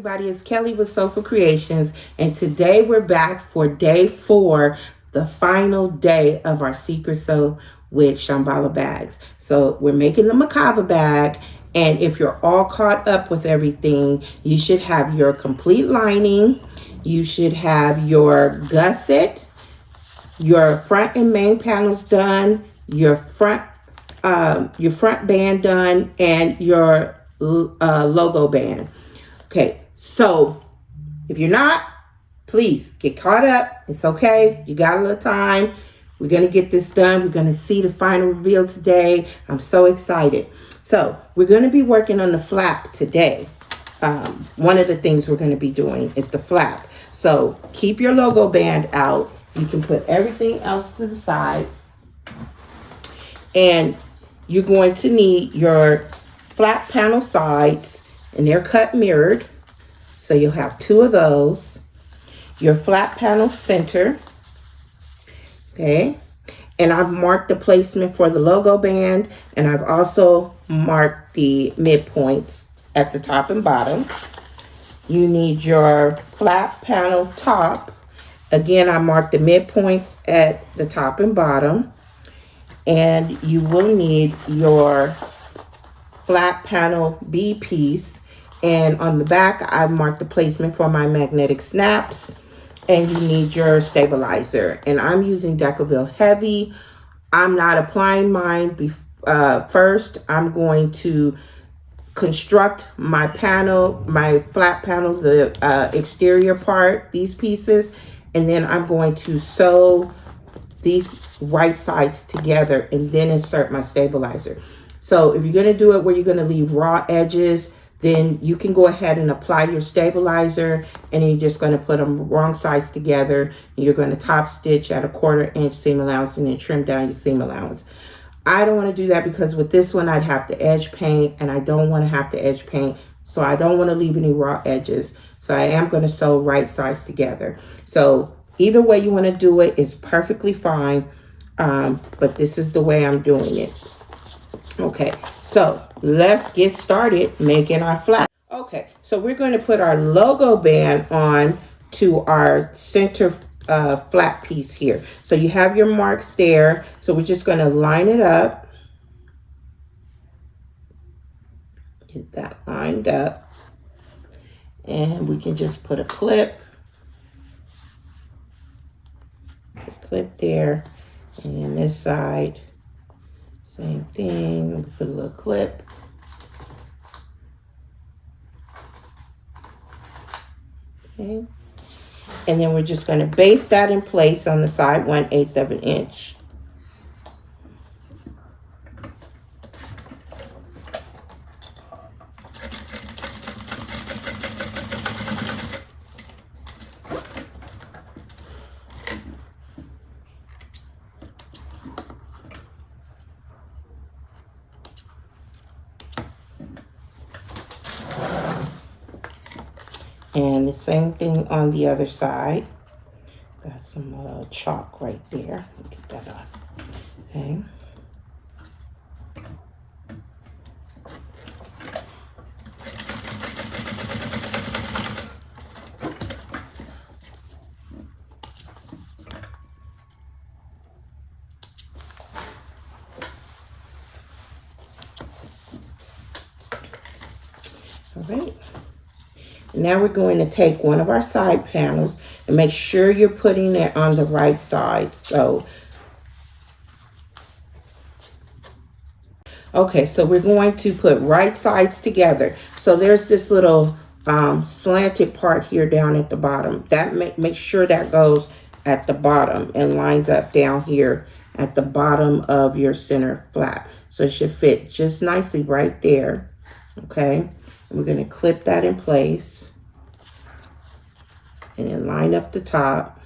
everybody, it's Kelly with Soulful Creations, and today we're back for day 4, the final day of our Secret Sew with Shamballa bags. So we're making the Mukava bag, and if you're all caught up with everything, you should have your complete lining, you should have your gusset, your front and main panels done, your front band done, and your logo band. Okay, so if you're not, please get caught up. It's okay. You got a little time. We're going to get this done. We're going to see the final reveal today. I'm so excited. So we're going to be working on the flap today. One of the things we're going to be doing is the flap. So keep your logo band out. You can put everything else to the side. And you're going to need your flap panel sides, and they're cut mirrored, so you'll have 2 of those. Your flap panel center, okay, and I've marked the placement for the logo band, and I've also marked the midpoints at the top and bottom. You need your flap panel top. Again, I marked the midpoints at the top and bottom, and you will need your flat panel B piece, and on the back I've marked the placement for my magnetic snaps, and you need your stabilizer, and I'm using Decaville Heavy. I'm not applying mine first. I'm going to construct my panel, my flat panel, the exterior part, these pieces, and then I'm going to sew these right sides together and then insert my stabilizer. So if you're going to do it where you're going to leave raw edges, then you can go ahead and apply your stabilizer, and you're just going to put them wrong sides together, and you're going to top stitch at a 1/4 inch seam allowance and then trim down your seam allowance. I don't want to do that because with this one I'd have to edge paint, and I don't want to have to edge paint, so I don't want to leave any raw edges. So I am going to sew right sides together. So either way you want to do it is perfectly fine, but this is the way I'm doing it. Okay, so let's get started making our flap. Okay, so we're going to put our logo band on to our center flap piece here. So you have your marks there. So we're just going to line it up. Get that lined up. And we can just put a clip there. And then this side, same thing. We'll put a little clip. Okay. And then we're just going to base that in place on the side 1/8 of an inch. And the same thing on the other side. Got some chalk right there. Get that on. Okay. All right. Now we're going to take one of our side panels and make sure you're putting it on the right side. So, okay, so we're going to put right sides together. So there's this little slanted part here down at the bottom. That make sure that goes at the bottom and lines up down here at the bottom of your center flap. So it should fit just nicely right there. Okay. And we're going to clip that in place and then line up the top,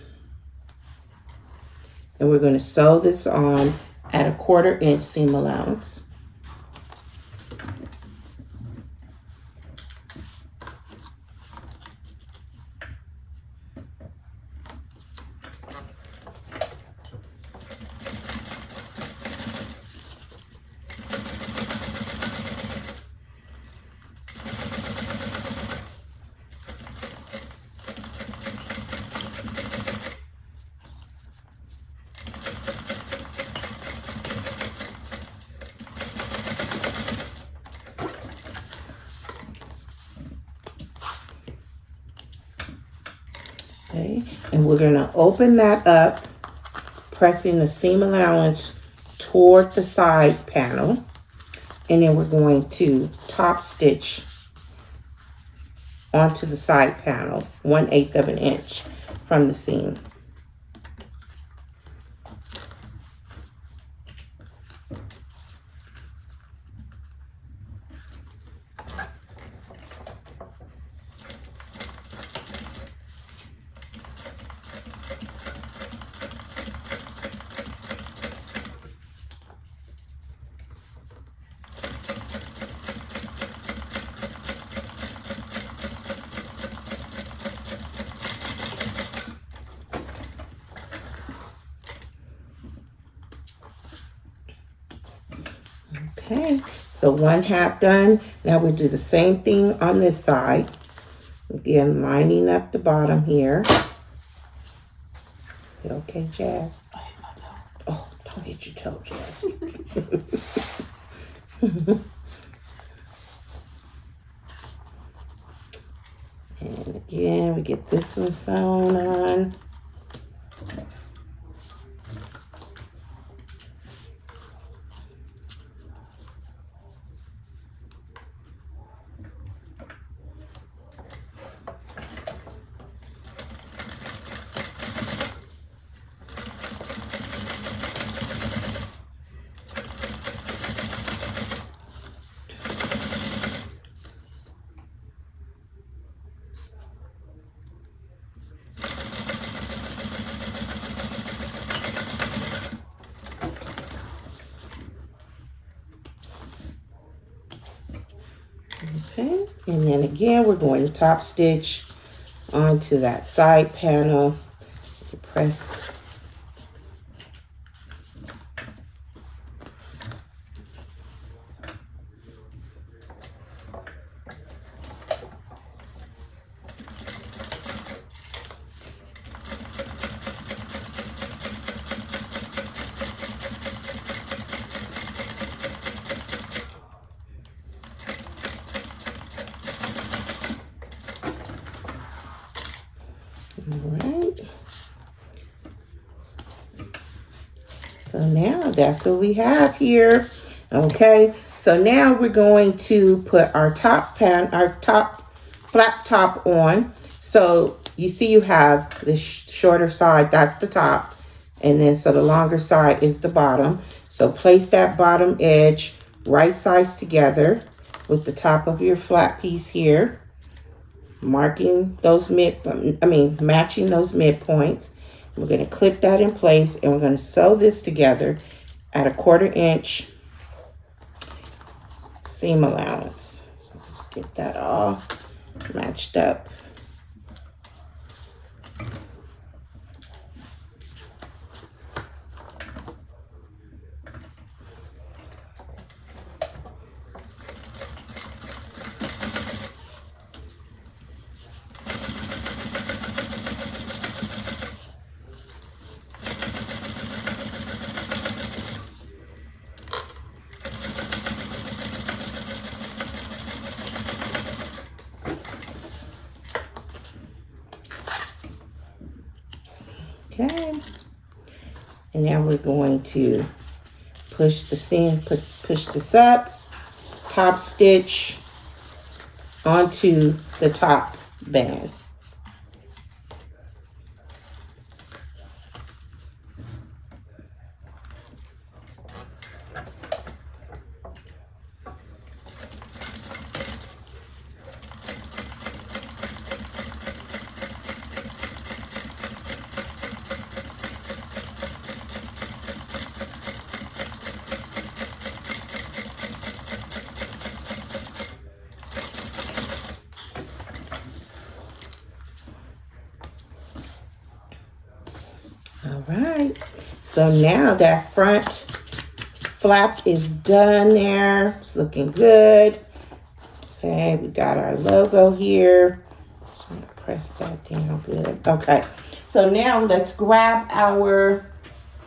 and we're going to sew this on at a 1/4 inch seam allowance. Okay, and we're going to open that up, pressing the seam allowance toward the side panel, and then we're going to top stitch onto the side panel 1/8 of an inch from the seam. Okay, so 1/2 done. Now we'll do the same thing on this side. Again, lining up the bottom here. You okay, Jazz? Oh, don't hit your toe, Jazz. And again, we get this one sewn on. Okay, and then again, we're going to top stitch onto that side panel. Press. Alright, so now that's what we have here. Okay, so now we're going to put our top flap top on. So you see you have the shorter side, that's the top, and then so the longer side is the bottom. So place that bottom edge right sides together with the top of your flat piece here. Marking those matching those midpoints. We're going to clip that in place, and we're going to sew this together at a 1/4 inch seam allowance. So let's get that all matched up. Okay, and now we're going to push the seam, push this up, top stitch onto the top band. All right, so now that front flap is done there. It's looking good. Okay, we got our logo here. Just want to press that down good. Okay, so now let's grab our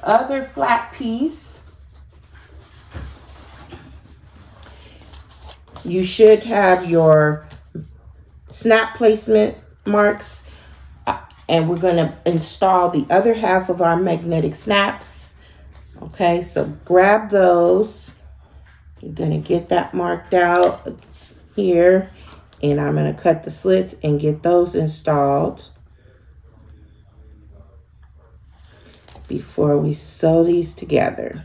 other flat piece. You should have your snap placement marks. And we're going to install the other half of our magnetic snaps. Okay, so grab those. You're going to get that marked out here. And I'm going to cut the slits and get those installed before we sew these together.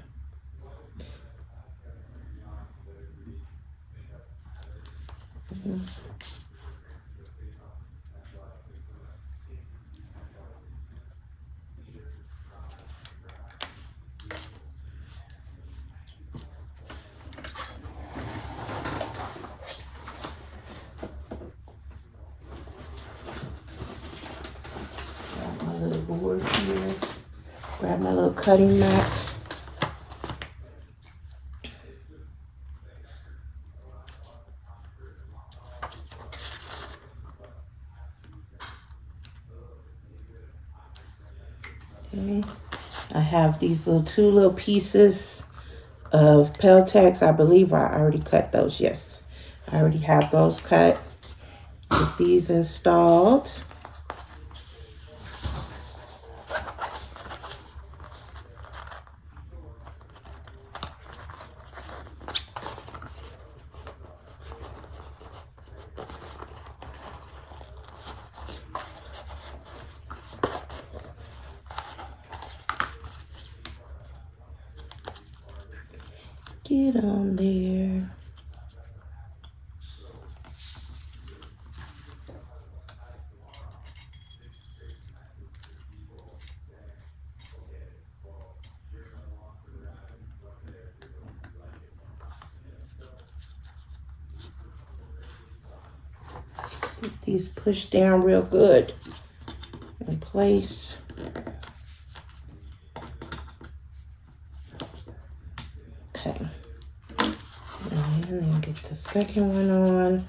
Grab my little board here. Grab my little cutting mat. Okay. I have these two little pieces of Peltex. I believe I already cut those. Yes, I already have those cut. Get these installed. Get on there. Get these pushed down real good in place. Okay. And then get the second one on.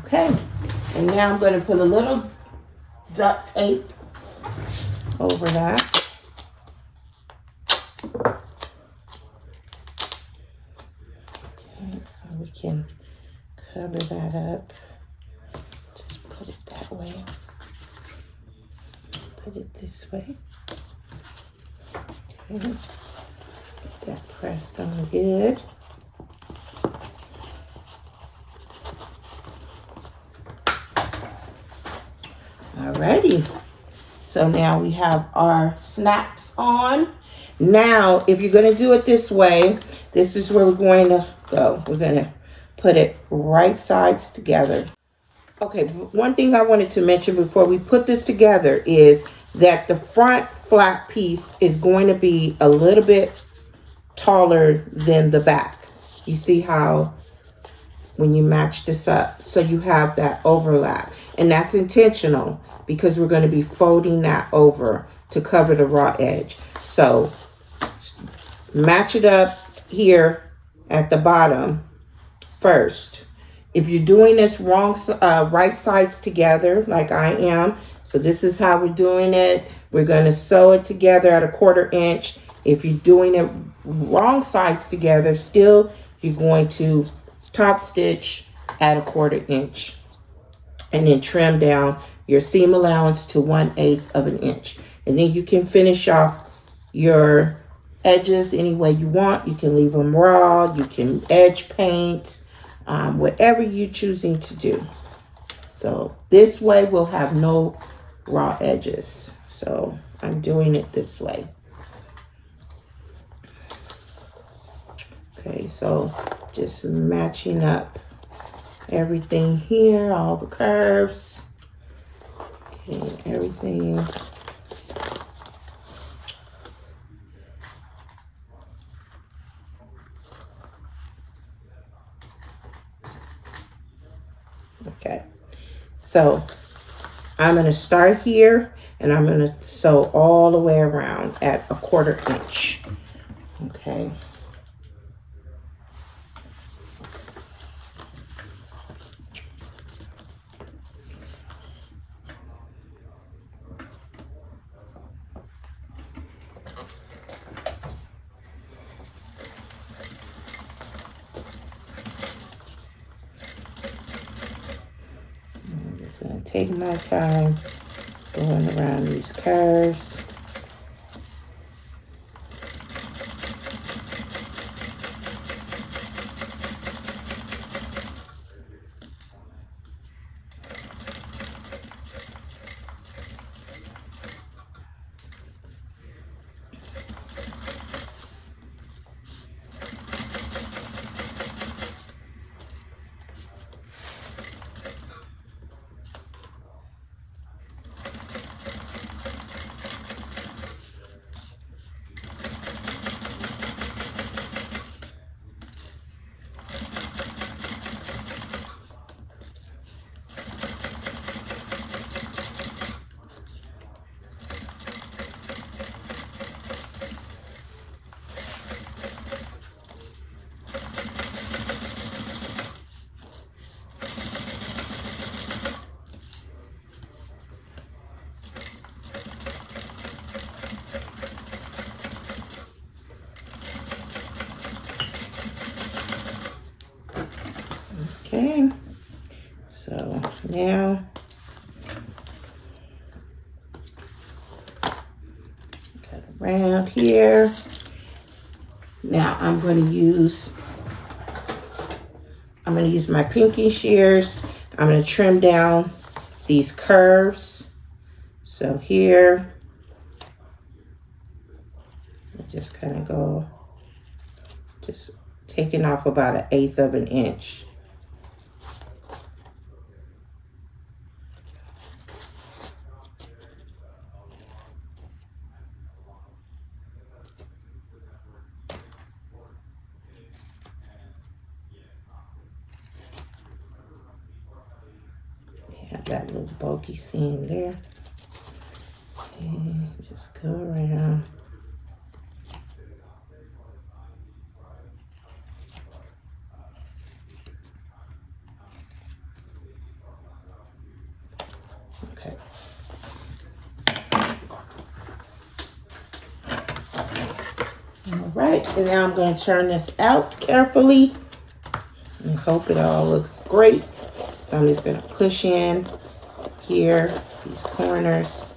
Okay, and now I'm going to put a little duct tape over that. Okay, so we can cover that up. Just put it that way. Put it this way. Okay, get that pressed on good. Alrighty, so now we have our snaps on. Now, if you're going to do it this way, this is where we're going to go. We're going to put it right sides together. Okay, one thing I wanted to mention before we put this together is that the front flap piece is going to be a little bit taller than the back. You see how when you match this up, so you have that overlap, and that's intentional because we're going to be folding that over to cover the raw edge. So match it up here at the bottom first. If you're doing this right sides together like I am, so this is how we're doing it. We're going to sew it together at 1/4 inch. If you're doing it wrong sides together, still you're going to top stitch at 1/4 inch and then trim down your seam allowance to 1/8 of an inch. And then you can finish off your edges any way you want. You can leave them raw, you can edge paint, whatever you're choosing to do. So this way we'll have no raw edges. So I'm doing it this way. Okay, so just matching up everything here, all the curves. Okay, everything. Okay, so I'm going to start here and I'm going to sew all the way around at 1/4 inch. Okay. I'm just going to take my time going around these curves. Okay, so now cut around here. Now I'm going to use my pinky shears. I'm going to trim down these curves. So here, just kind of go, just taking off about 1/8 of an inch. Have that little bulky seam there. And just go around. Okay. All right, and now I'm going to turn this out carefully and hope it all looks great. I'm just going to push in here, these corners.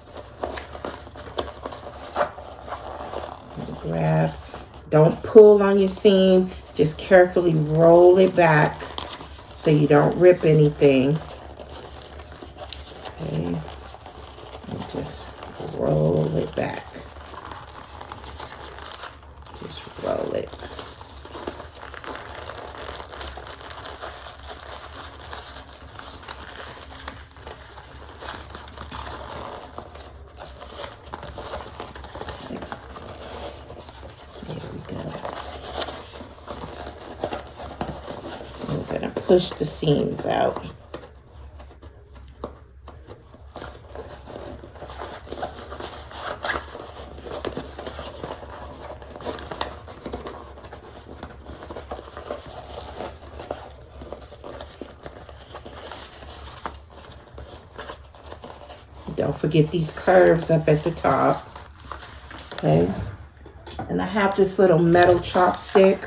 Grab. Don't pull on your seam. Just carefully roll it back so you don't rip anything. Okay. And just roll it back. Just roll it. Push the seams out. Don't forget these curves up at the top. Okay. And I have this little metal chopstick.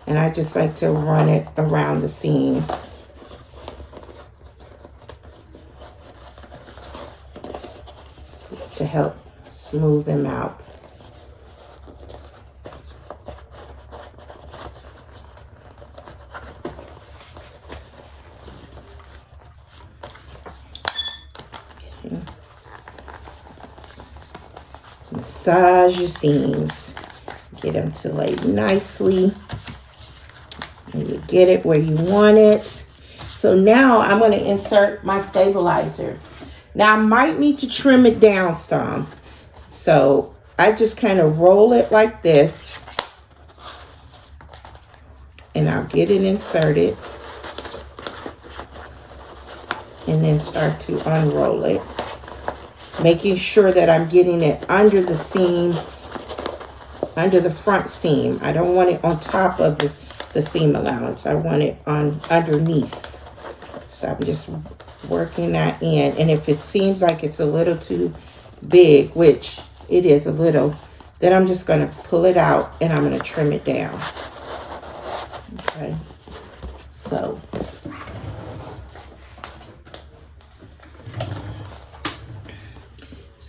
And I just like to run it around the seams. Just to help smooth them out. Okay. Massage your seams. Get them to lay nicely. And you get it where you want it. So now I'm going to insert my stabilizer. Now I might need to trim it down some. So I just kind of roll it like this. And I'll get it inserted. And then start to unroll it. making sure that I'm getting it under the seam, under the front seam. I don't want it on top of the seam allowance. I want it on underneath. So I'm just working that in. And if it seems like it's a little too big, which it is a little, then I'm just going to pull it out and I'm going to trim it down. Okay. So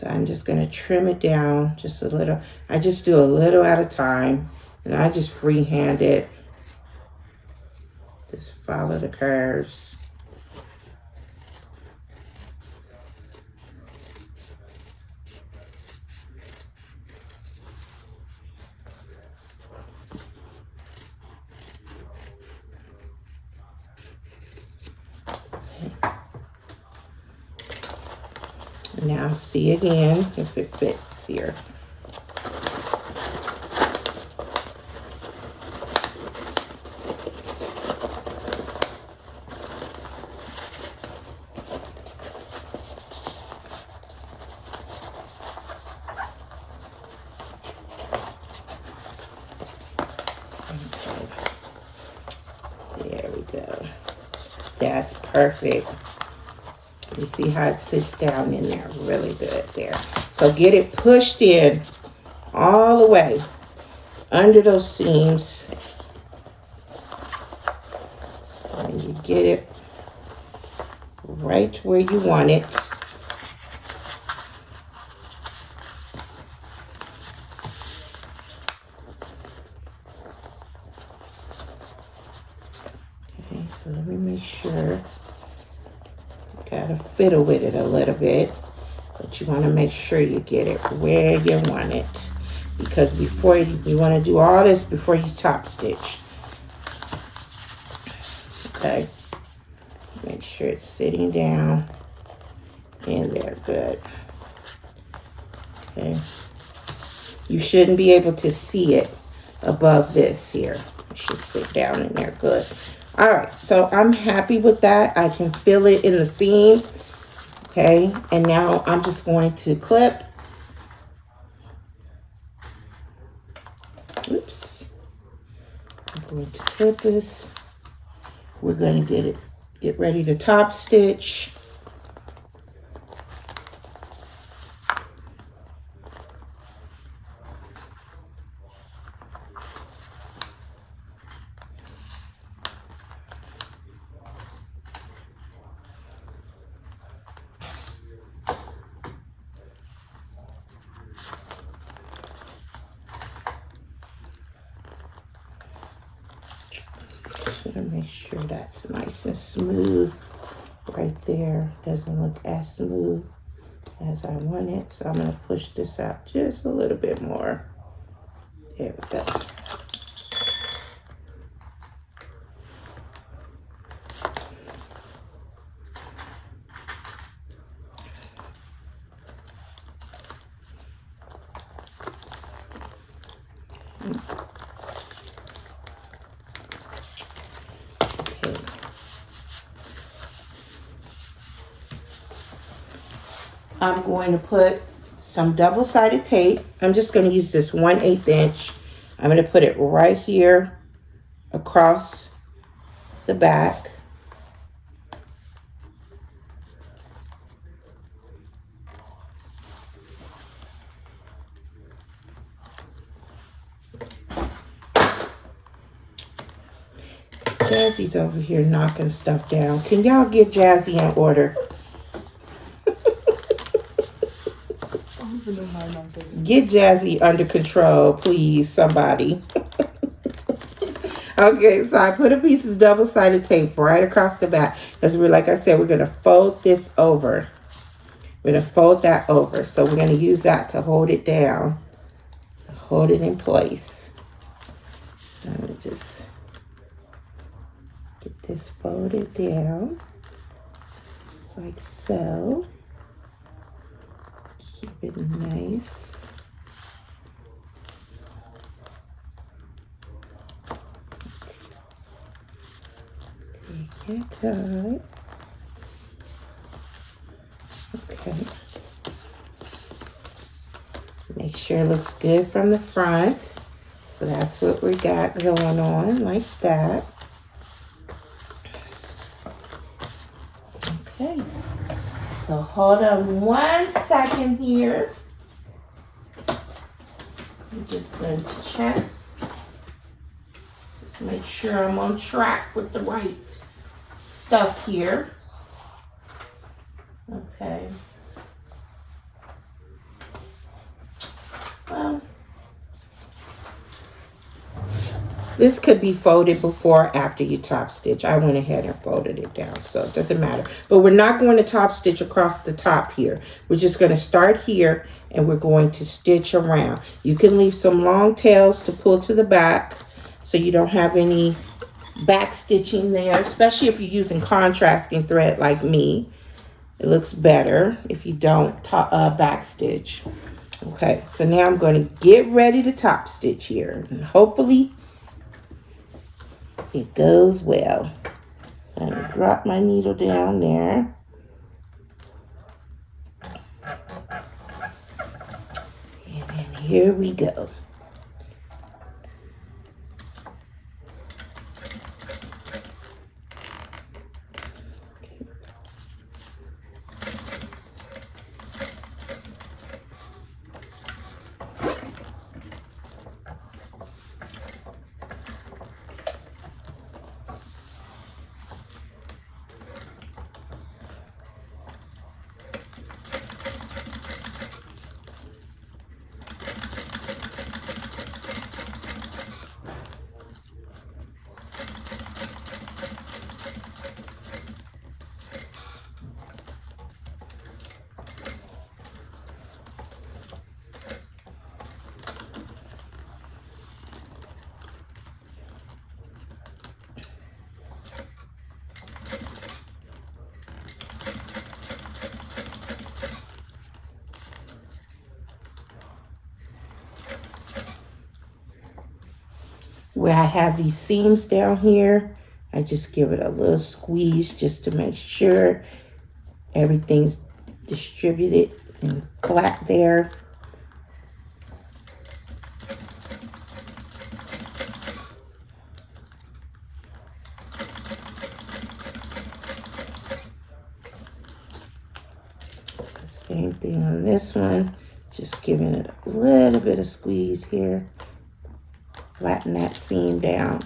I'm just going to trim it down just a little. I just do a little at a time, and I just freehand it. Just follow the curves. Now see again if it fits here. Okay. There we go. That's perfect. You see how it sits down in there really good there. So get it pushed in all the way under those seams. And you get it right where you want it. Okay, so let me make sure. Gotta fiddle with it a little bit, but you want to make sure you get it where you want it, because before you want to do all this before you top stitch. Okay, make sure it's sitting down in there good. Okay, you shouldn't be able to see it above this here. It should sit down in there good. All right, so I'm happy with that. I can feel it in the seam. Okay, and now I'm just going to clip. Oops. I'm going to clip this. We're going to get ready to top stitch. Make sure that's nice and smooth right there. Doesn't look as smooth as I want it, so I'm going to push this out just a little bit more. There we go. I'm going to put some double-sided tape. I'm just going to use this 1/8 inch. I'm going to put it right here across the back. Jazzy's over here knocking stuff down. Can y'all get Jazzy in order? Get Jazzy under control, please, somebody. Okay, so I put a piece of double-sided tape right across the back. Because like I said, we're going to fold this over. We're going to fold that over. So we're going to use that to hold it down. Hold it in place. So I'm going to just get this folded down. Just like so. Keep it nice. Take your time. Okay. Make sure it looks good from the front. So that's what we got going on, like that. Okay. So hold on 1 second here. I'm just going to check. Just make sure I'm on track with the right stuff here. Okay. Well, this could be folded before or after you top stitch. I went ahead and folded it down, so it doesn't matter. But we're not going to top stitch across the top here. We're just going to start here and we're going to stitch around. You can leave some long tails to pull to the back so you don't have any back stitching there, especially if you're using contrasting thread like me. It looks better if you don't back stitch. Okay, so now I'm going to get ready to top stitch here, and hopefully it goes well. I'm going to drop my needle down there. And then here we go. Where I have these seams down here, I just give it a little squeeze just to make sure everything's distributed and flat there. Same thing on this one, just giving it a little bit of squeeze here. Flatten that seam down.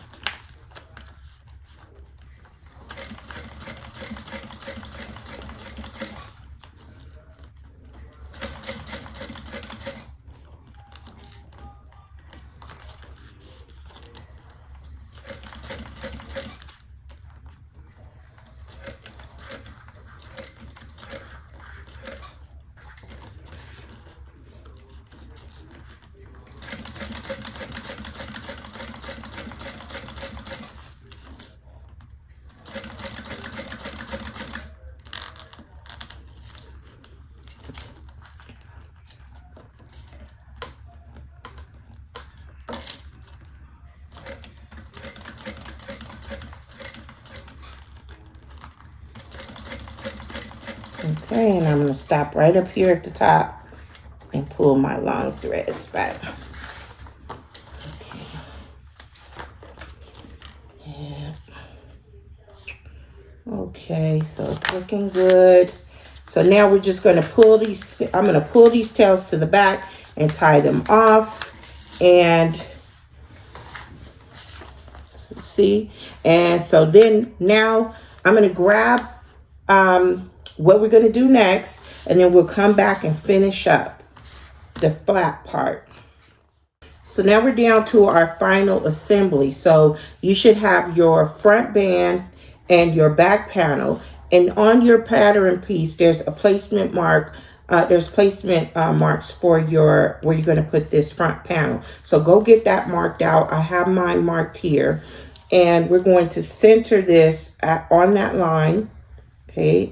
Okay, and I'm going to stop right up here at the top and pull my long threads back. Okay. Yeah. Okay, so it's looking good. So now we're just going to pull these, I'm going to pull these tails to the back and tie them off. And see, and so then now I'm going to grab what we're going to do next, and then we'll come back and finish up the flap part. So now we're down to our final assembly. So you should have your front band and your back panel, and on your pattern piece there's a placement mark. There's placement marks for your where you're going to put this front panel. So go get that marked out. I have mine marked here, and we're going to center this on that line. Okay,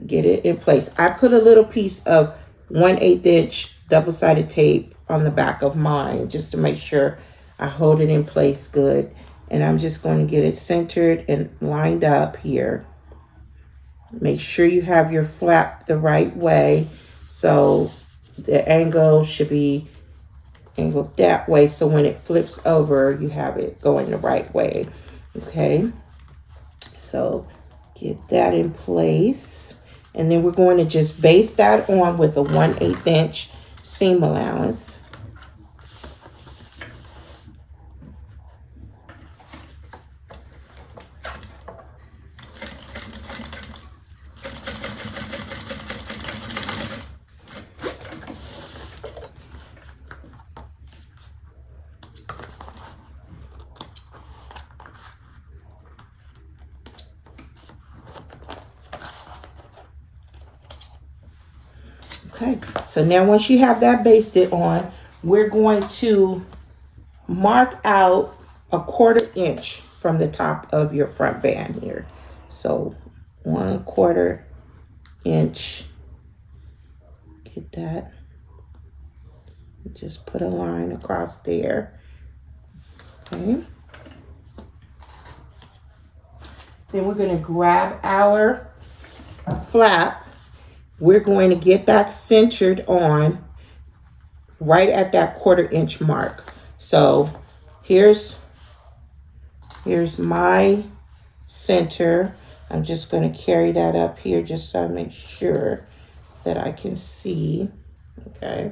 get it in place. I put a little piece of 1/8 inch double-sided tape on the back of mine just to make sure I hold it in place good. And I'm just going to get it centered and lined up here. Make sure you have your flap the right way so the angle should be angled that way, so when it flips over, you have it going the right way. Okay, so get that in place, and then we're going to just base that on with a 1/8 inch seam allowance. Okay, so now once you have that basted on, we're going to mark out a 1/4 inch from the top of your front band here. So 1/4 inch, get that. Just put a line across there. Okay. Then we're going to grab our flap. We're going to get that centered on right at that 1/4 inch mark. So here's my center. I'm just going to carry that up here just so I make sure that I can see. Okay.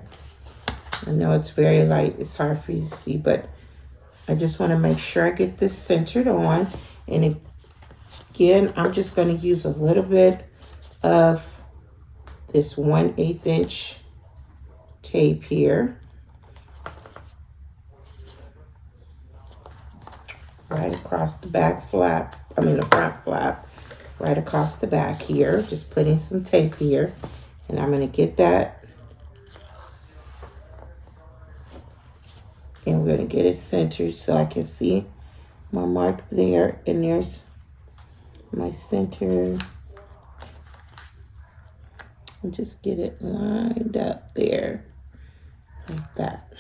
I know it's very light. It's hard for you to see, but I just want to make sure I get this centered on. And again, I'm just going to use a little bit of this 1/8 inch tape here, right across the back flap, the front flap, right across the back here. Just putting some tape here, and I'm going to get that, and we're going to get it centered so I can see my mark there, and there's my center. And just get it lined up there like that.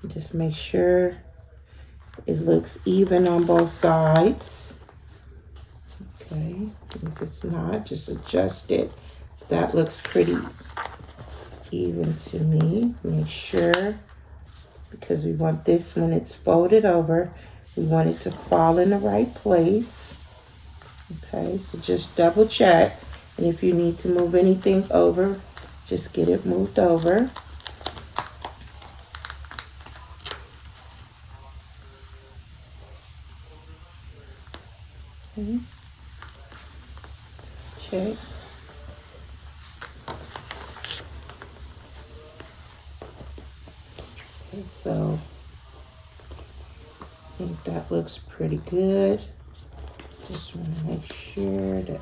And just make sure it looks even on both sides. Okay, if it's not, just adjust it. That looks pretty even to me. Make sure, because we want this, when it's folded over, we want it to fall in the right place. Okay, so just double check. And if you need to move anything over, just get it moved over. Okay. Just check. Okay, so I think that looks pretty good. Just want to make sure that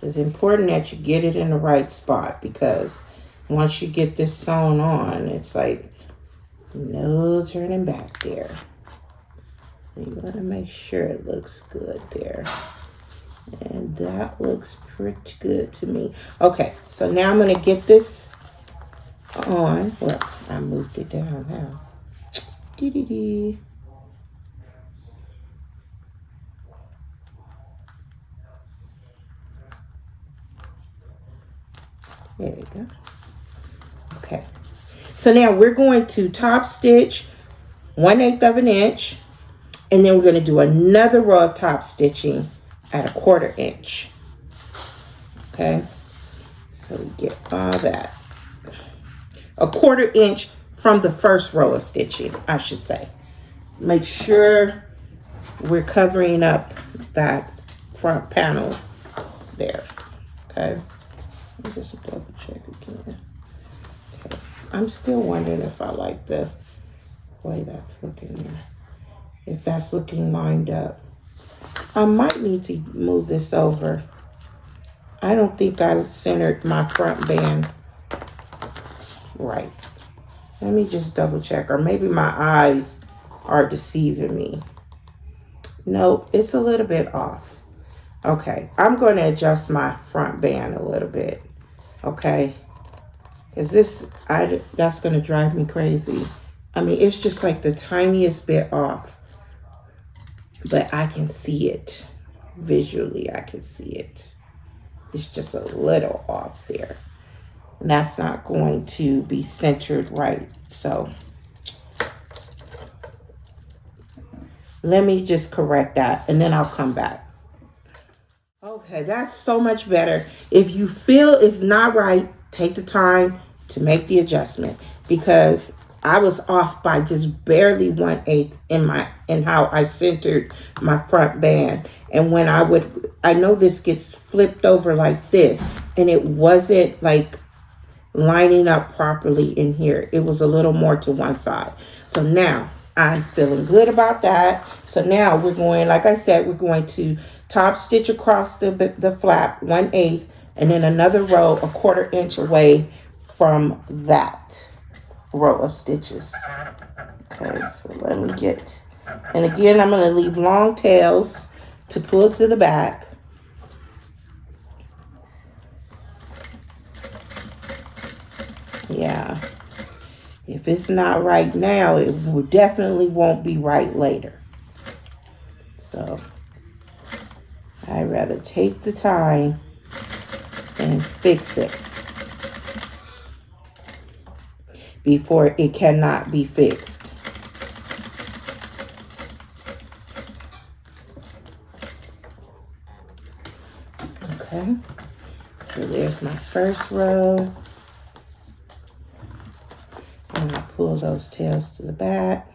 it's important that you get it in the right spot, because once you get this sewn on, it's like no turning back there. So you want to make sure it looks good there. And that looks pretty good to me. Okay, so now I'm going to get this on. Well, I moved it down now. Dee-dee-dee. There we go. Okay. So now we're going to top stitch 1/8 of an inch. And then we're going to do another row of top stitching at a 1/4 inch. Okay. So we get all that. A 1/4 inch from the first row of stitching, I should say. Make sure we're covering up that front panel there. Okay. Just double check again. Okay. I'm still wondering if I like the way that's looking there. If that's looking lined up. I might need to move this over. I don't think I centered my front band right. Let me just double check. Or maybe my eyes are deceiving me. No, it's a little bit off. Okay, I'm going to adjust my front band a little bit. Okay, because that's going to drive me crazy. I mean, it's just like the tiniest bit off, but I can see it visually. I can see it. It's just a little off there. And that's not going to be centered right. So let me just correct that and then I'll come back. Okay, that's so much better. If you feel it's not right, take the time to make the adjustment, because I was off by just barely 1/8 in how I centered my front band. And when I know this gets flipped over like this, and it wasn't like lining up properly in here. It was a little more to one side. So now I'm feeling good about that. So now we're going, like I said, we're going to top stitch across the flap 1/8, and then another row 1/4 inch away from that row of stitches. Okay, so let me get, and again, I'm going to leave long tails to pull to the back. Yeah, if it's not right now, it definitely won't be right later. So I'd rather take the time and fix it before it cannot be fixed. Okay, so there's my first row. And I pull those tails to the back.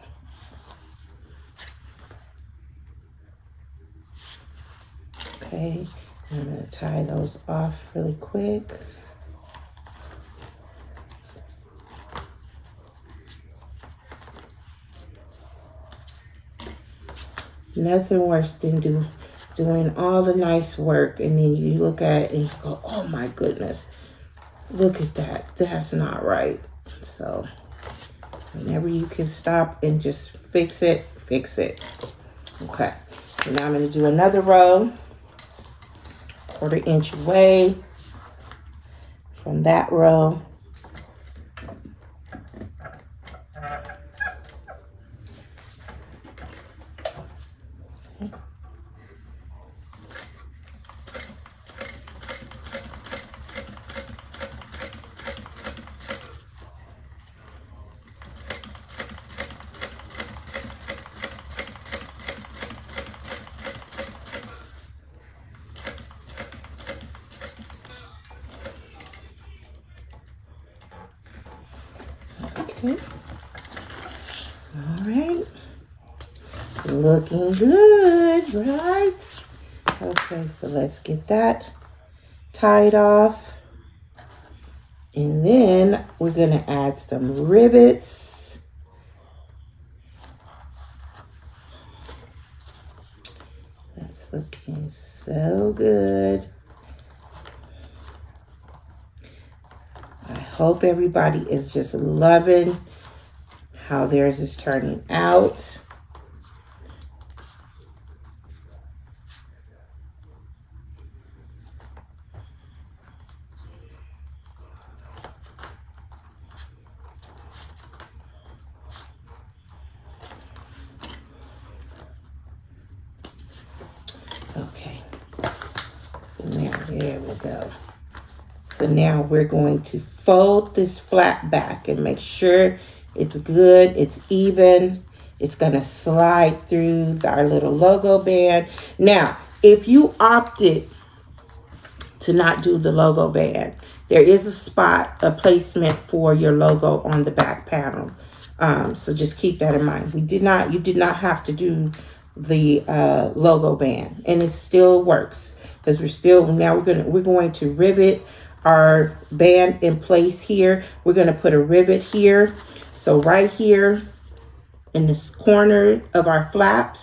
Okay, I'm going to tie those off really quick. Nothing worse than doing all the nice work and then you look at it and you go, oh my goodness, look at that. That's not right. So whenever you can stop and just fix it, fix it. Okay, so now I'm going to do another row, 1/4 inch away from that row. Okay. All right. Looking good, right? Okay, so let's get that tied off. And then we're going to add some rivets. That's looking so good. I hope everybody is just loving how theirs is turning out. Okay, so now there we go. So now we're going to fold this flat back and make sure it's good, it's even. It's going to slide through our little logo band. Now, if you opted to not do the logo band, there is a spot, a placement for your logo on the back panel. So just keep that in mind. You did not have to do the logo band, and it still works because we're going to rivet our band in place here. We're going to put a rivet here. So right here in this corner of our flap,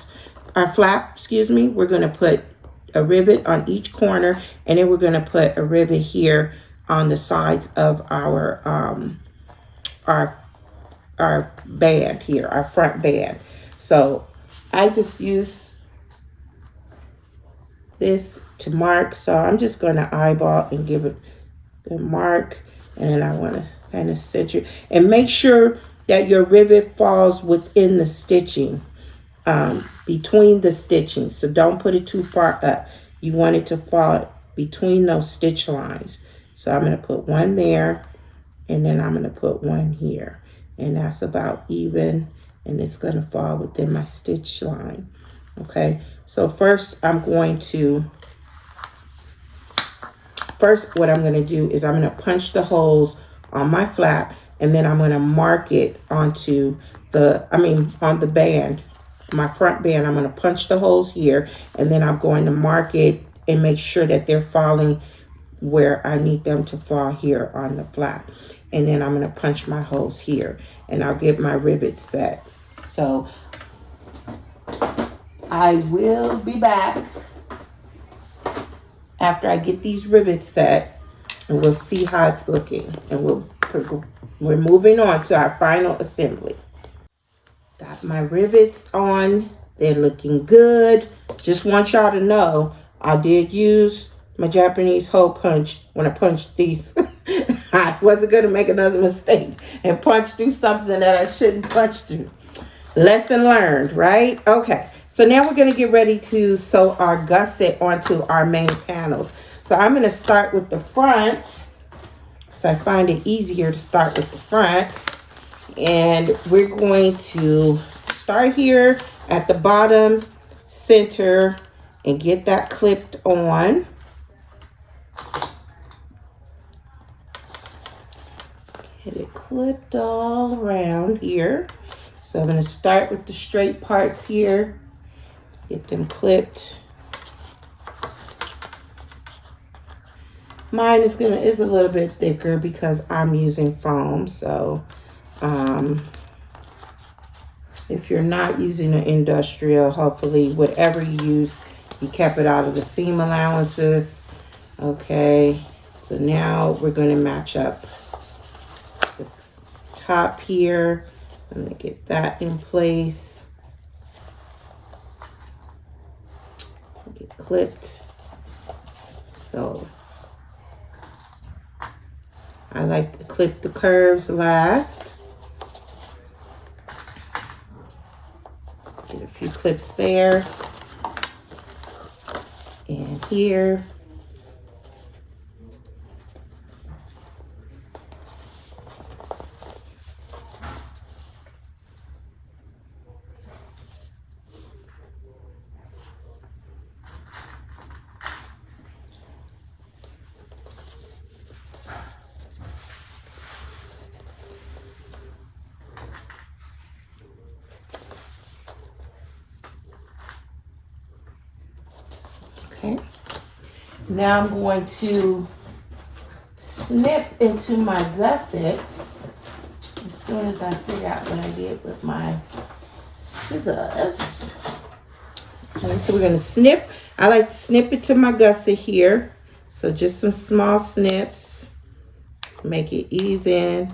we're going to put a rivet on each corner, and then we're going to put a rivet here on the sides of our band here, our front band. So I just use this to mark. So I'm just going to eyeball and give it the mark, and then I want to kind of center and make sure that your rivet falls within the stitching, between the stitching. So don't put it too far up. You want it to fall between those stitch lines. So I'm going to put one there, and then I'm going to put one here, and that's about even, and it's going to fall within my stitch line. Okay, so first what I'm going to do is I'm going to punch the holes on my flap, and then I'm going to mark it onto on the band, my front band. I'm going to punch the holes here, and then I'm going to mark it and make sure that they're falling where I need them to fall here on the flap. And then I'm going to punch my holes here, and I'll get my rivets set. So I will be back after I get these rivets set, and we'll see how it's looking, and we're moving on to our final assembly. Got my rivets on. They're looking good. Just want y'all to know I did use my Japanese hole punch when I punched these. I wasn't going to make another mistake and punch through something that I shouldn't punch through. Lesson learned, right? Okay, so now we're going to get ready to sew our gusset onto our main panels. So I'm going to start with the front, because I find it easier to start with the front. And we're going to start here at the bottom center and get that clipped on. Get it clipped all around here. So I'm going to start with the straight parts here. Get them clipped. Mine is a little bit thicker because I'm using foam. So if you're not using an industrial, hopefully whatever you use, you kept it out of the seam allowances. Okay, so now we're going to match up this top here. I'm going to get that in place. Get clipped. So I like to clip the curves last. Get a few clips there and here. Okay, now I'm going to snip into my gusset as soon as I figure out what I did with my scissors. Okay, so we're going to snip. I like to snip it to my gusset here. So just some small snips. Make it ease in.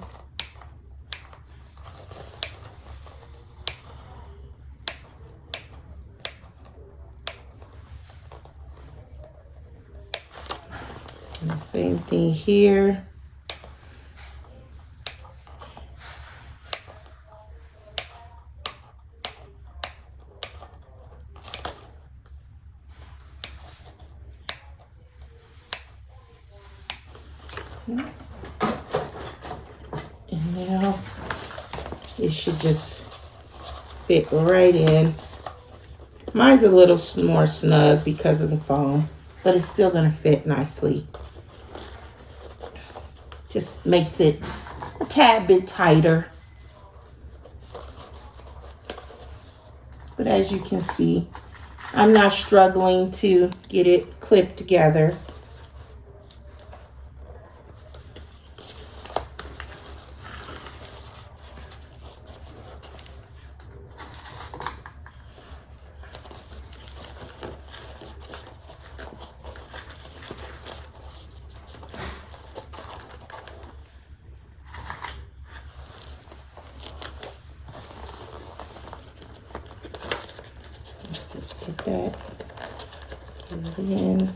And the same thing here. And now it should just fit right in. Mine's a little more snug because of the foam, but it's still going to fit nicely. Just makes it a tad bit tighter. But as you can see, I'm not struggling to get it clipped together. Just get that in.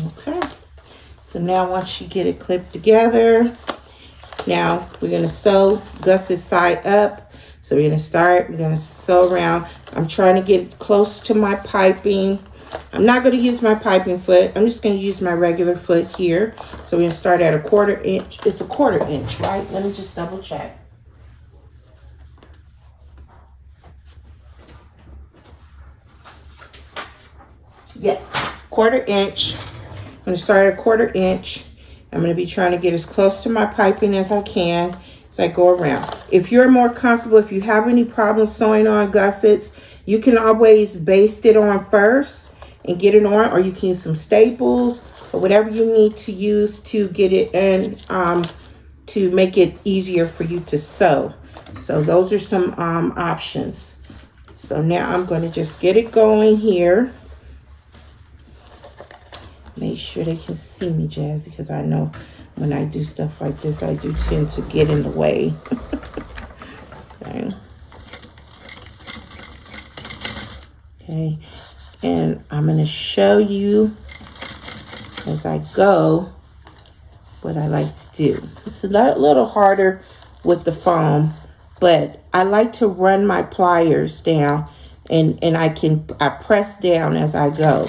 Okay. So now once you get it clipped together, now we're going to sew gusset side up. So we're going to sew around. I'm trying to get close to my piping. I'm not going to use my piping foot. I'm just going to use my regular foot here. So we're going to start at a 1/4 inch. It's a 1/4 inch, right? Let me just double check. Yeah, 1/4 inch. I'm going to start at a 1/4 inch. I'm going to be trying to get as close to my piping as I can as I go around. If you're more comfortable, if you have any problems sewing on gussets, you can always baste it on first and get it on, or you can use some staples or whatever you need to use to get it in, to make it easier for you to sew. So those are some options. So now I'm going to just get it going here. Make sure they can see me, Jazzy, because I know when I do stuff like this, I do tend to get in the way. Okay. Okay. And I'm going to show you as I go what I like to do. It's a little harder with the foam, but I like to run my pliers down and I press down as I go.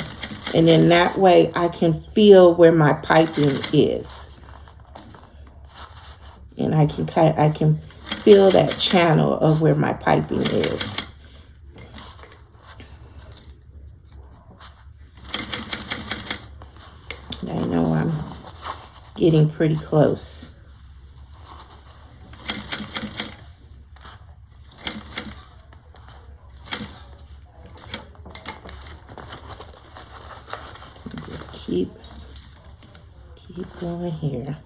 And then that way I can feel where my piping is. And I can feel that channel of where my piping is. And I know I'm getting pretty close. Keep going here.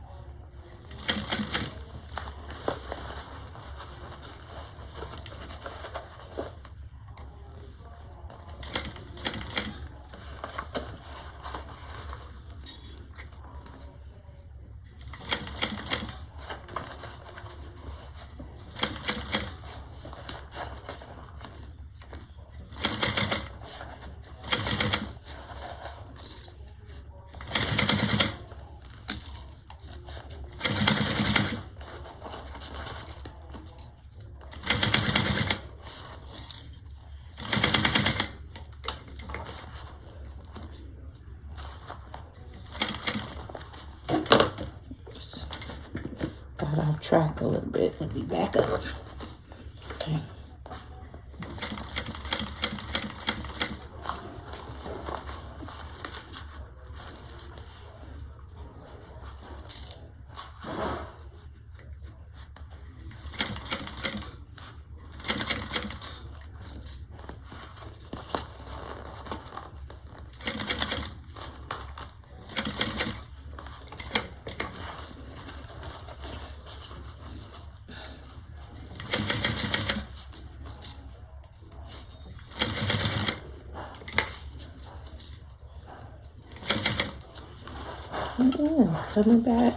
Off track a little bit. Let me back up. Okay. Coming back.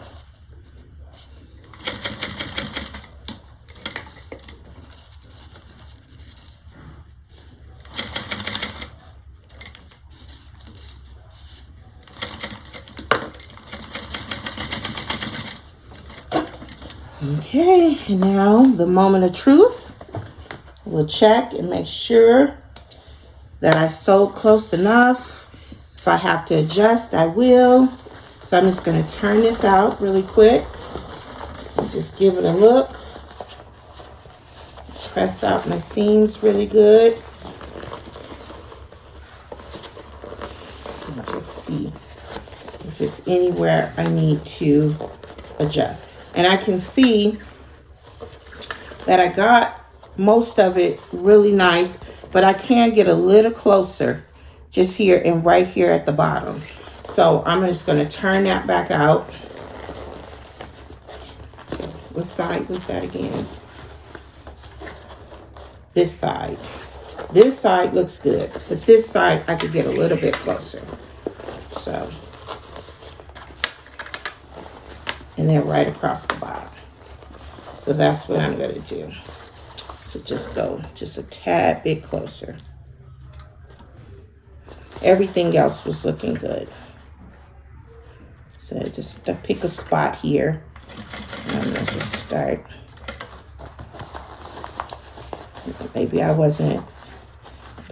Okay, and now the moment of truth. We'll check and make sure that I sewed close enough. If I have to adjust, I will. So I'm just going to turn this out really quick and just give it a look. Press out my seams really good. And just see if it's anywhere I need to adjust. And I can see that I got most of it really nice, but I can get a little closer just here and right here at the bottom. So I'm just going to turn that back out. What side was that again? This side. This side looks good, but this side I could get a little bit closer. So, and then right across the bottom. So that's what I'm going to do. So just go just a tad bit closer. Everything else was looking good. So just to pick a spot here. I'm gonna just start. Maybe I wasn't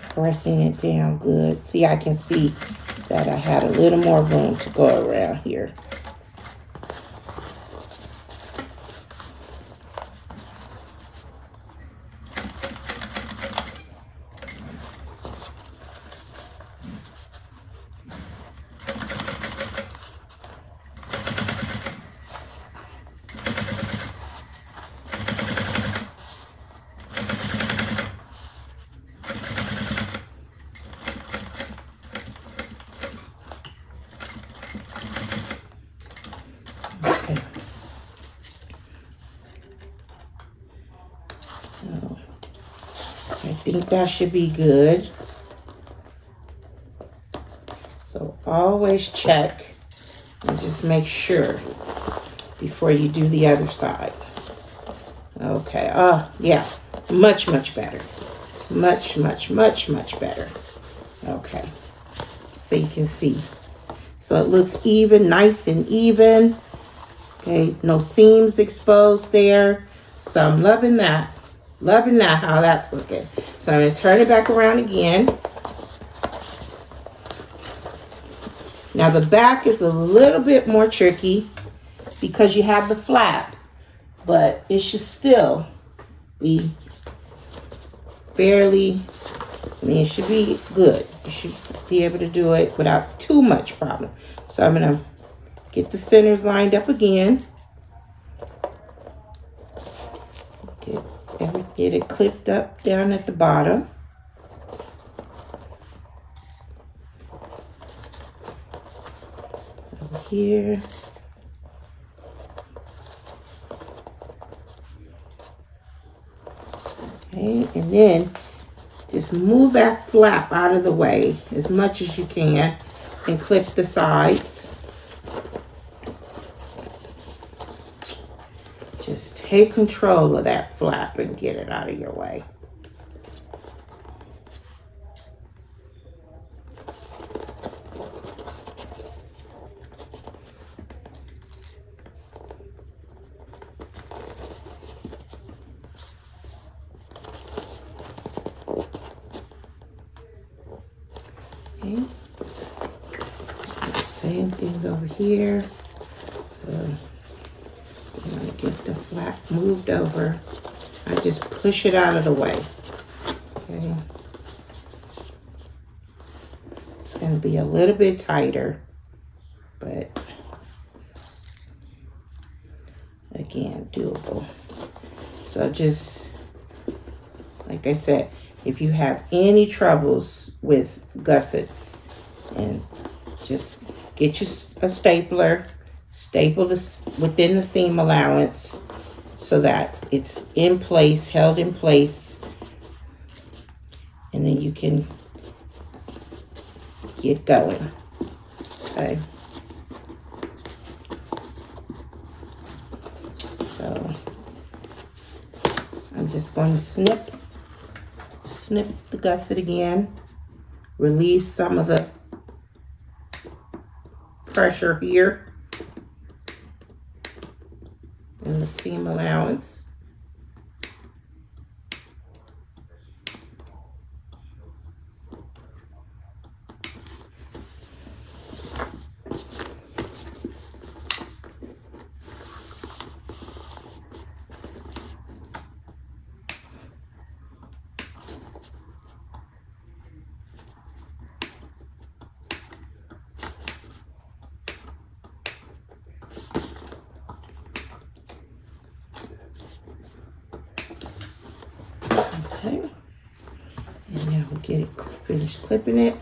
pressing it down good. See, I can see that I had a little more room to go around here. I think that should be good. So always check and just make sure before you do the other side. Okay, yeah, much better. Much better. Okay, so you can see. So it looks even, nice and even. Okay, no seams exposed there. So I'm loving that. Loving that, how that's looking. So I'm going to turn it back around again. Now the back is a little bit more tricky because you have the flap, but it should still be fairly, it should be good. You should be able to do it without too much problem. So I'm going to get the centers lined up again. Get it clipped up down at the bottom. Over here. Okay, and then just move that flap out of the way as much as you can and clip the sides. Just take control of that flap and get it out of your way. Okay. Same thing over here. So I'm going to get the flap moved over. I just push it out of the way. Okay. It's going to be a little bit tighter, but again, doable. So just, like I said, if you have any troubles with gussets, and just get you a stapler, staple this within the seam allowance so that it's in place, held in place, and then you can get going. Okay. So I'm just going to snip the gusset again, relieve some of the pressure here in the seam allowance. Okay, and now we'll get it finished clipping it.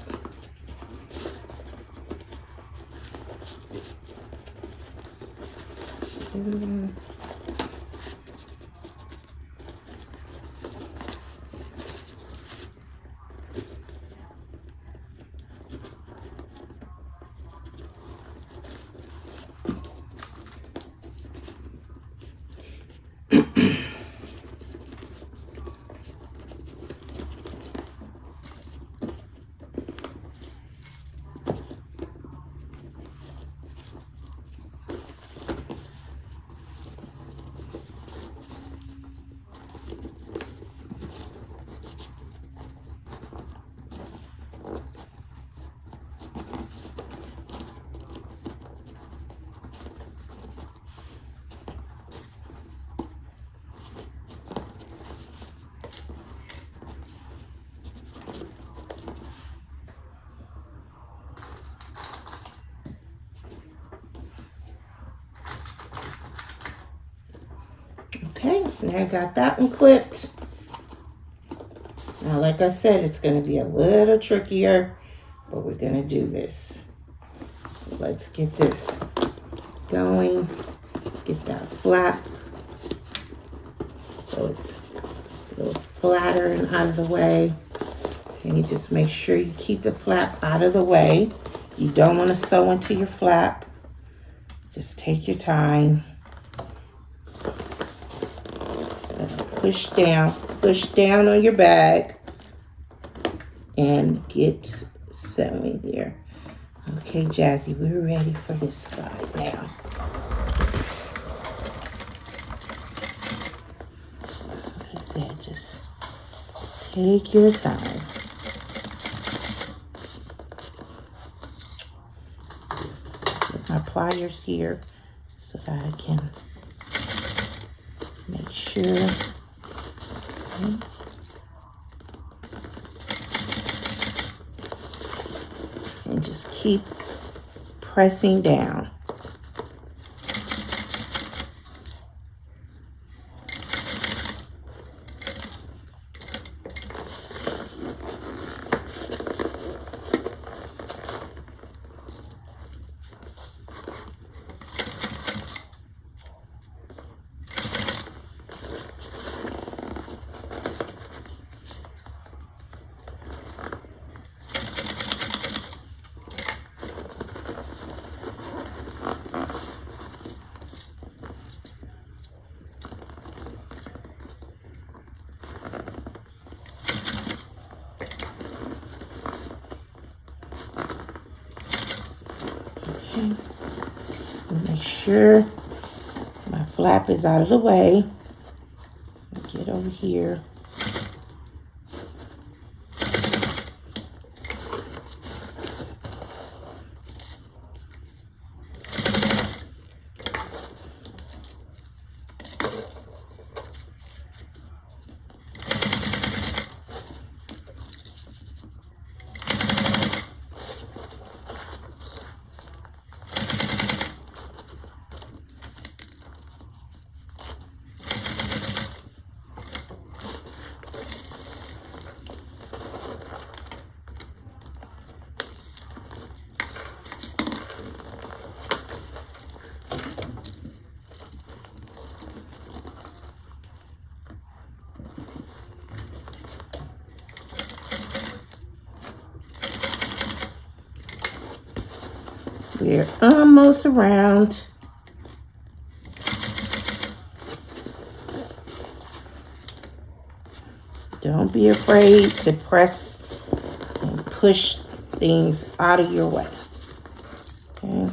Okay, now I got that one clipped. Now, like I said, it's going to be a little trickier, but we're going to do this. So let's get this going. Get that flap so it's a little flatter and out of the way. And you just make sure you keep the flap out of the way. You don't want to sew into your flap. Just take your time. Push down on your bag and get sewing here. Okay, Jazzy, we're ready for this side now. Like I said, just take your time. Get my pliers here so that I can make sure. And just keep pressing down. Make sure my flap is out of the way. Get over here. We're almost around. Don't be afraid to press and push things out of your way. Okay.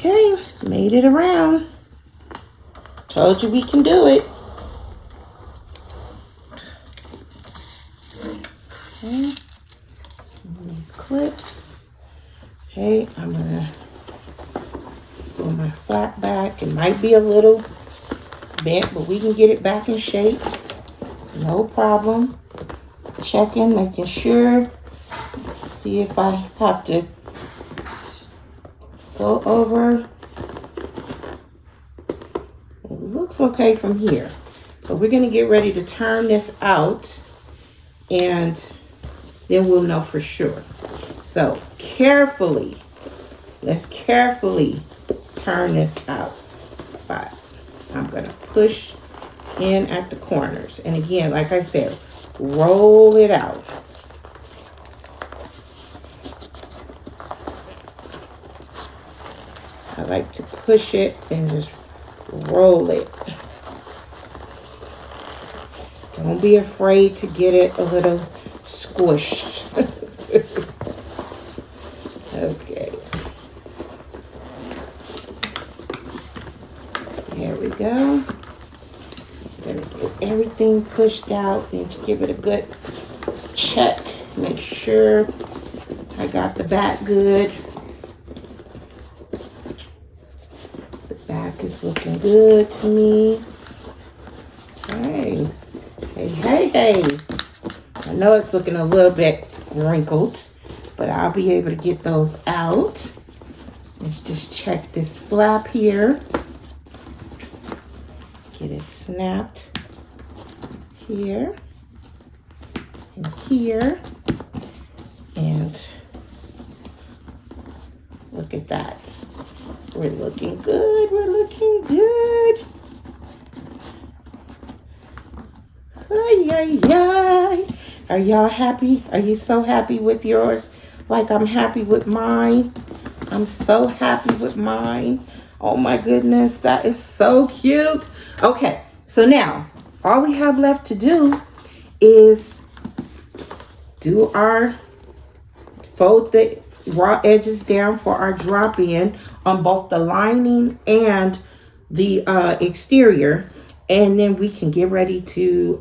Okay, made it around. Told you we can do it. Okay, these clips. Okay, I'm gonna pull my flap back. It might be a little bent, but we can get it back in shape. No problem. Checking, making sure. See if I have to go over. It looks okay from here, but we're going to get ready to turn this out and then we'll know for sure. So let's carefully turn this out. But I'm going to push in at the corners, and again, like I said, roll it out. I like to push it and just roll it. Don't be afraid to get it a little squished. Okay. There we go. Gonna get everything pushed out and give it a good check Make sure I got the back good. The back is looking good to me. Hey, hey, hey, hey. I know it's looking a little bit wrinkled, but I'll be able to get those out. Let's just check this flap here. Get it snapped here and here. And look at that. We're looking good. We're looking good. Ay, ay, ay. Are y'all happy? Are you so happy with yours? Like I'm happy with mine? I'm so happy with mine. Oh my goodness, that is so cute. Okay, so now all we have left to do is do our fold the raw edges down for our drop in on both the lining and the exterior, and then we can get ready to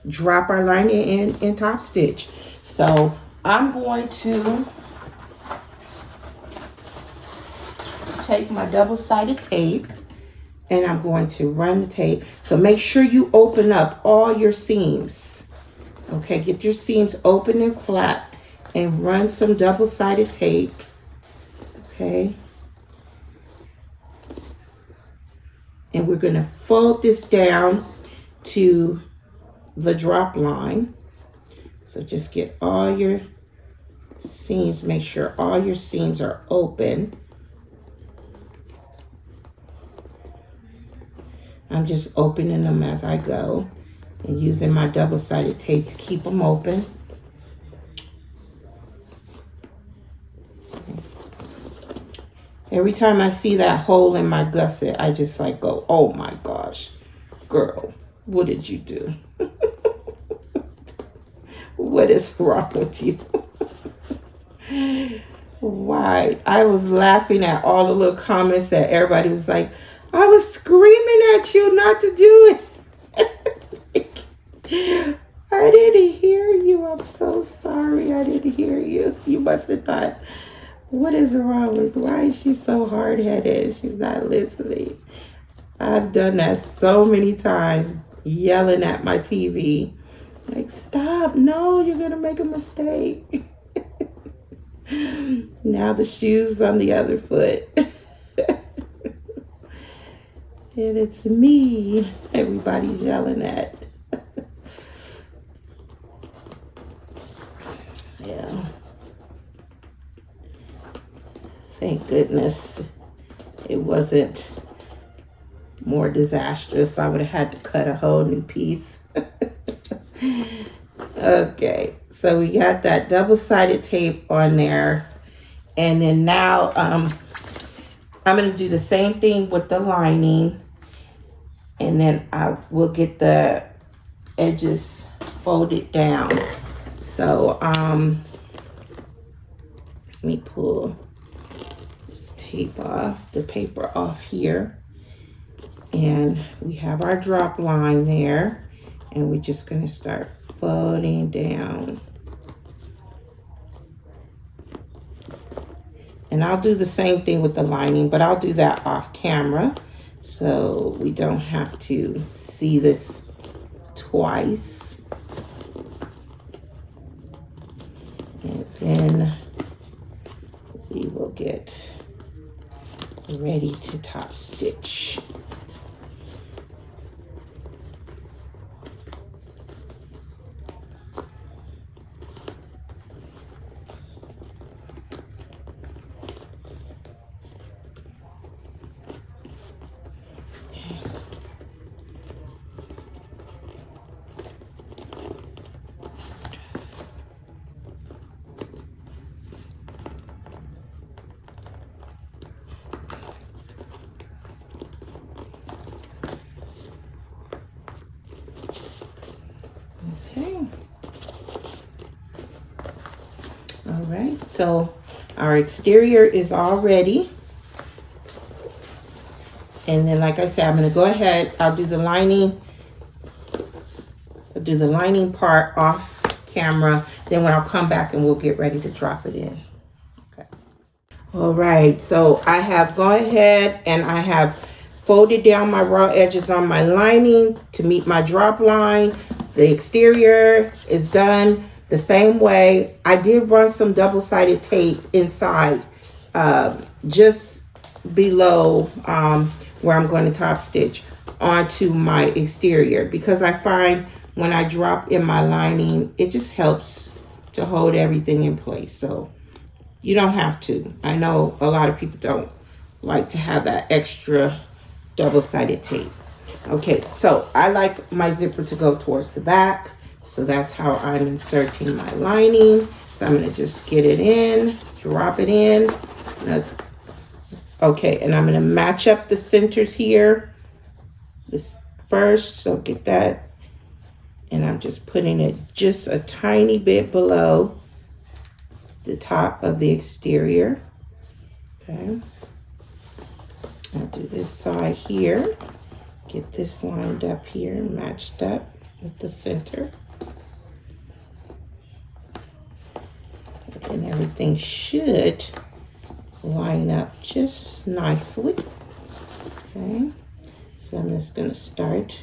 drop our lining in top stitch. So I'm going to take my double-sided tape and I'm going to run the tape. So make sure you open up all your seams. Okay, get your seams open and flat and run some double-sided tape. Okay. And we're going to fold this down to the drop line. So just get all your seams, make sure all your seams are open. I'm just opening them as I go and using my double-sided tape to keep them open. Every time I see that hole in my gusset, I just like go, oh my gosh, girl, what did you do? What is wrong with you? Why? I was laughing at all the little comments that everybody was like, I was screaming at you not to do it. I didn't hear you. I'm so sorry. I didn't hear you. You must have thought, what is wrong with, why is she so hard-headed? She's not listening. I've done that so many times, yelling at my TV. Like, stop, no, you're gonna make a mistake. Now the shoe's on the other foot. And it's me everybody's yelling at. Yeah. Thank goodness it wasn't more disastrous. I would have had to cut a whole new piece. Okay, so we got that double-sided tape on there. And then now I'm going to do the same thing with the lining. And then I will get the edges folded down. So let me pull this tape off, the paper off here. And we have our drop line there. And we're just going to start folding down. And I'll do the same thing with the lining, but I'll do that off camera so we don't have to see this twice. And then we will get ready to top stitch. All right, so our exterior is all ready. And then, like I said, I'm going to go ahead. I'll do the lining. I'll do the lining part off camera. Then when I'll come back and we'll get ready to drop it in. Okay. All right, so I have gone ahead and I have folded down my raw edges on my lining to meet my drop line. The exterior is done the same way. I did run some double-sided tape inside, just below where I'm going to top stitch onto my exterior, because I find when I drop in my lining, it just helps to hold everything in place. So you don't have to. I know a lot of people don't like to have that extra double-sided tape. Okay, so I like my zipper to go towards the back, so that's how I'm inserting my lining. So I'm going to just get it in, drop it in. That's okay, and I'm going to match up the centers here this first, so get that, and I'm just putting it just a tiny bit below the top of the exterior. Okay, I'll do this side here, get this lined up here, matched up with the center, and everything should line up just nicely. Okay, so I'm just going to start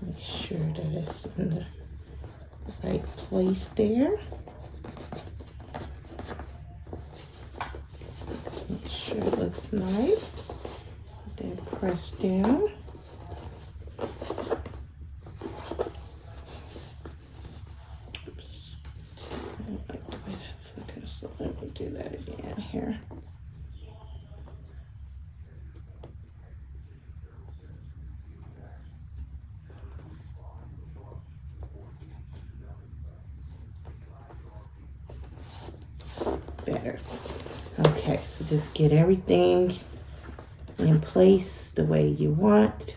make sure that it's in the right place there. Make sure it looks nice. Then press down. Oops. I don't like the way that's looking, so let me do that again here. Better. Okay, so just get everything in place the way you want.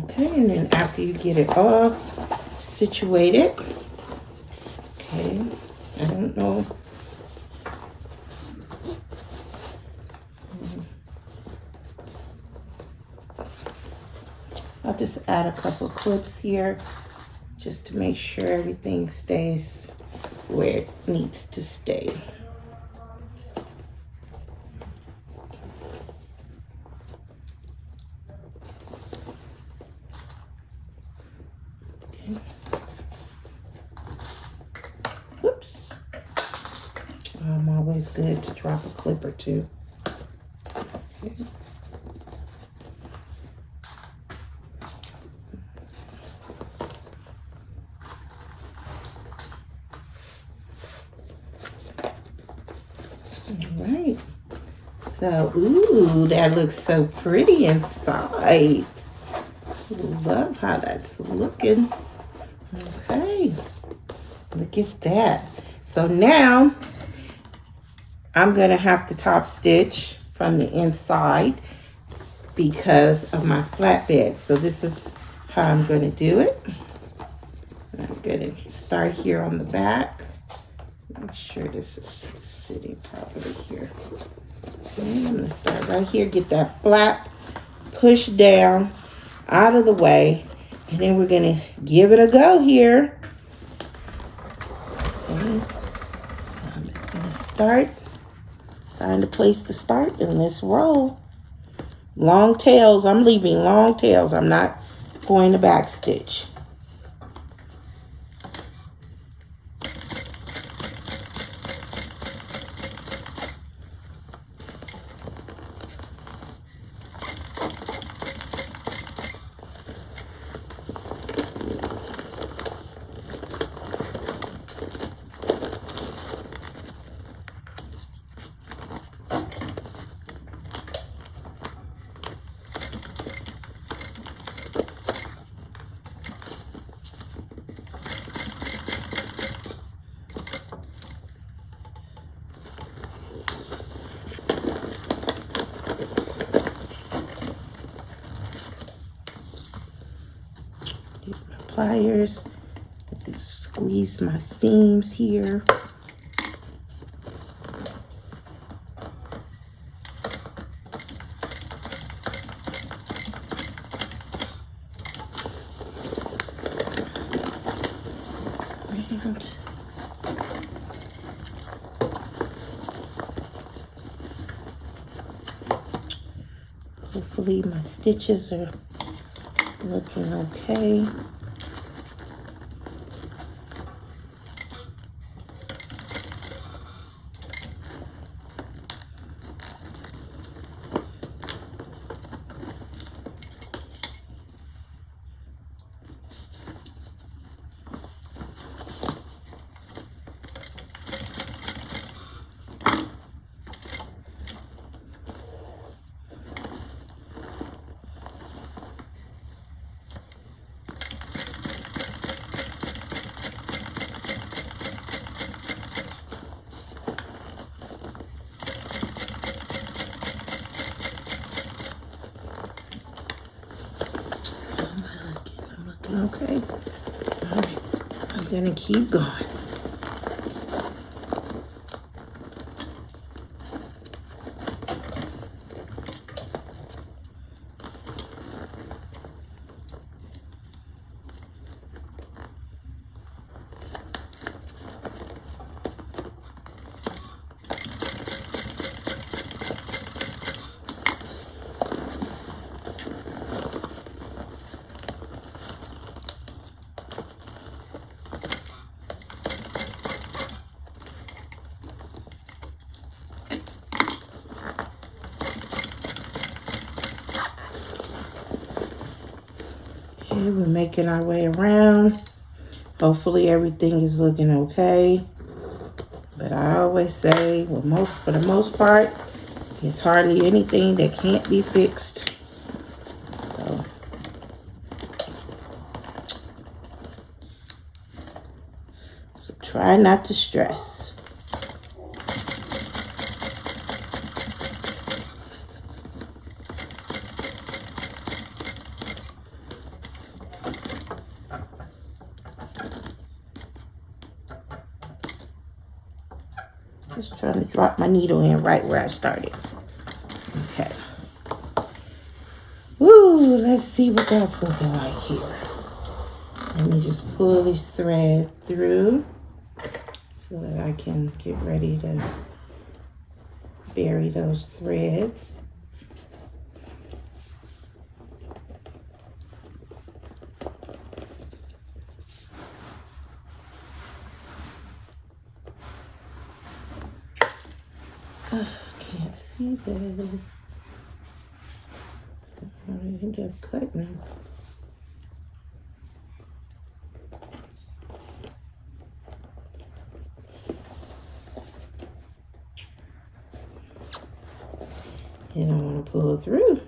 Okay, and then after you get it all situated, okay, I don't know. I'll just add a couple of clips here just to make sure everything stays where it needs to stay. Whoops. Always good to drop a clip or two. Okay. All right. So, ooh, that looks so pretty inside. Love how that's looking. Okay. Look at that. So now I'm going to have to top stitch from the inside because of my flatbed. So this is how I'm going to do it. And I'm going to start here on the back. Make sure this is sitting properly here. Okay, I'm going to start right here. Get that flap pushed down out of the way. And then we're going to give it a go here. Okay. So I'm just going to start. Find a place to start and let's roll. Long tails. I'm leaving long tails. I'm not going to back stitch. pliers. Just squeeze my seams here. And hopefully my stitches are looking okay. Okay, all right, I'm gonna keep going. Okay, we're making our way around. Hopefully everything is looking okay. But I always say, for the most part, it's hardly anything that can't be fixed. So try not to stress. Just trying to drop my needle in right where I started. Okay. Woo, let's see what that's looking like here. Let me just pull this thread through so that I can get ready to bury those threads. Can't see that. I end up cutting. And I want to pull through.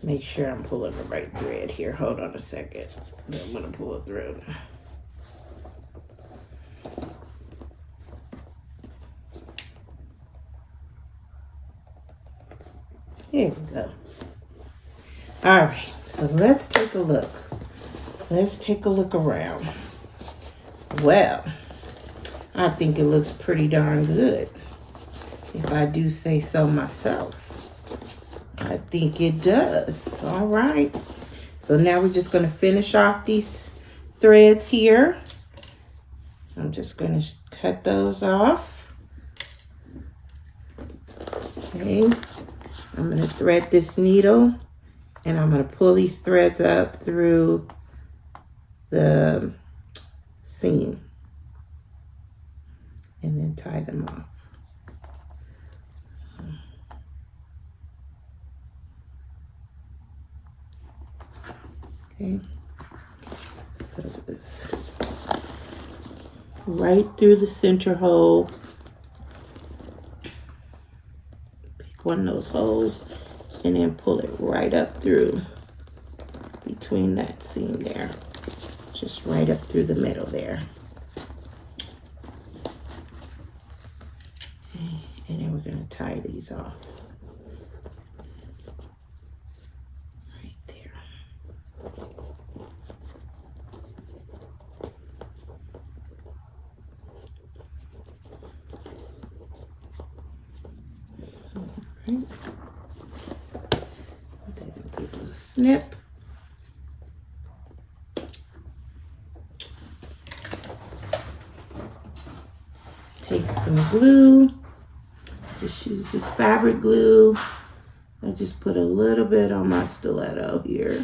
Make sure I'm pulling the right thread here. Hold on a second. I'm going to pull it through. There we go. All right, so let's take a look. Let's take a look around. Well, I think it looks pretty darn good, if I do say so myself. I think it does. All right. So now we're just going to finish off these threads here. I'm just going to cut those off. Okay. I'm going to thread this needle and I'm going to pull these threads up through the seam and then tie them off. Okay, so this right through the center hole. Pick one of those holes and then pull it right up through between that seam there. Just right up through the middle there. Okay, and then we're going to tie these off. Then give it a snip. Take some glue. Just use this fabric glue. I just put a little bit on my stiletto here.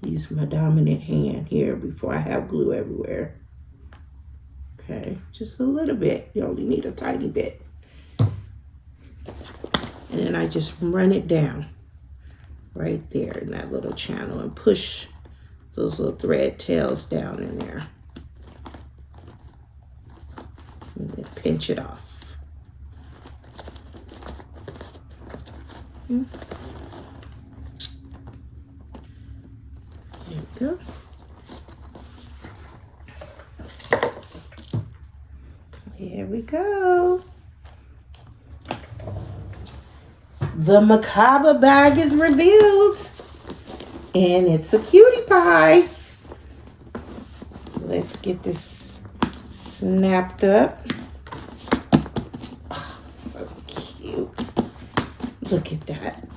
Use my dominant hand here before I have glue everywhere. Okay, just a little bit. You only need a tiny bit. And then I just run it down right there in that little channel and push those little thread tails down in there. And then pinch it off. There you go. Here we go. The Mukava bag is revealed. And it's a cutie pie. Let's get this snapped up. Oh, so cute. Look at that.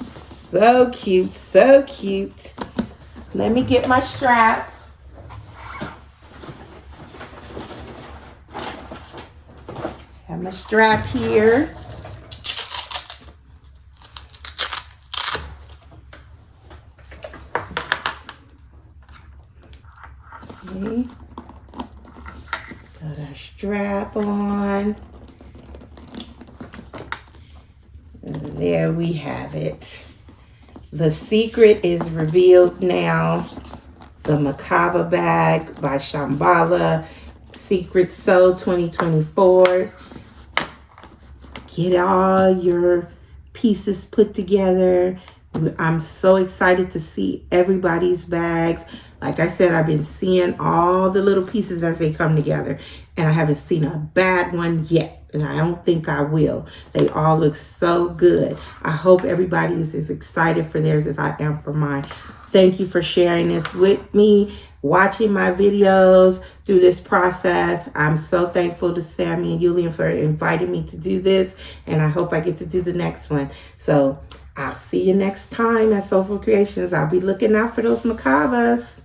So cute, so cute. Let me get my strap. Have my strap here. Okay. Got our strap on. And there we have it. The secret is revealed now. The Mukava Bag by Shamballa. Secret Sew 2024. Get all your pieces put together. I'm so excited to see everybody's bags. Like I said, I've been seeing all the little pieces as they come together, and I haven't seen a bad one yet, and I don't think I will. They all look so good. I hope everybody is as excited for theirs as I am for mine. Thank you for sharing this with me, watching my videos through this process. I'm so thankful to Sammy and Julian for inviting me to do this, and I hope I get to do the next one. So I'll see you next time at Soulful Creations. I'll be looking out for those Mukavas.